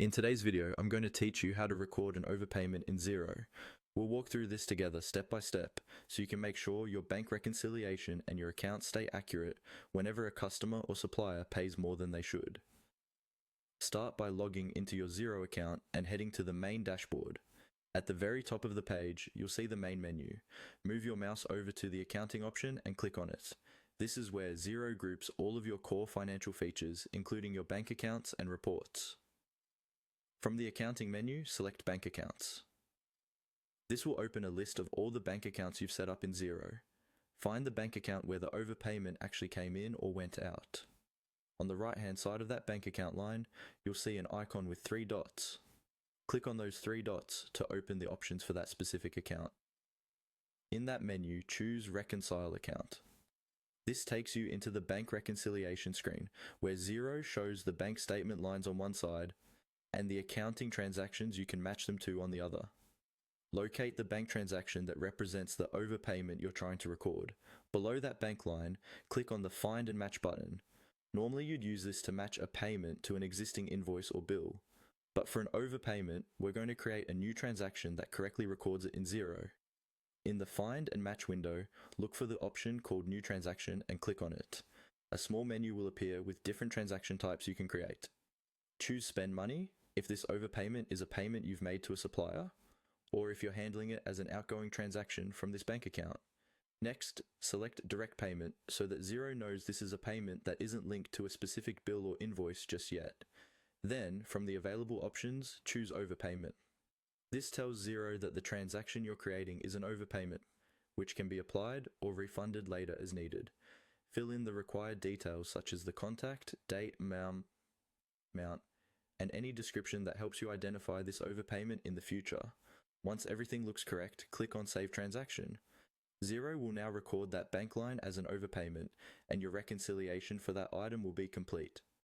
In today's video, I'm going to teach you how to record an overpayment in Xero. We'll walk through this together step by step so you can make sure your bank reconciliation and your accounts stay accurate whenever a customer or supplier pays more than they should. Start by logging into your Xero account and heading to the main dashboard. At the very top of the page, you'll see the main menu. Move your mouse over to the accounting option and click on it. This is where Xero groups all of your core financial features, including your bank accounts and reports. From the accounting menu, select Bank Accounts. This will open a list of all the bank accounts you've set up in Xero. Find the bank account where the overpayment actually came in or went out. On the right-hand side of that bank account line, you'll see an icon with 3 dots. Click on those 3 dots to open the options for that specific account. In that menu, choose Reconcile Account. This takes you into the bank reconciliation screen, where Xero shows the bank statement lines on one side and the accounting transactions you can match them to on the other. Locate the bank transaction that represents the overpayment you're trying to record. Below that bank line, click on the Find and Match button. Normally you'd use this to match a payment to an existing invoice or bill, but for an overpayment, we're going to create a new transaction that correctly records it in Xero. In the Find and Match window, look for the option called New Transaction and click on it. A small menu will appear with different transaction types you can create. Choose Spend Money if this overpayment is a payment you've made to a supplier, or if you're handling it as an outgoing transaction from this bank account. Next, select Direct Payment so that Xero knows this is a payment that isn't linked to a specific bill or invoice just yet. Then, from the available options, choose Overpayment. This tells Xero that the transaction you're creating is an overpayment, which can be applied or refunded later as needed. Fill in the required details such as the contact, date, amount, and any description that helps you identify this overpayment in the future. Once everything looks correct, click on Save Transaction. Xero will now record that bank line as an overpayment, and your reconciliation for that item will be complete.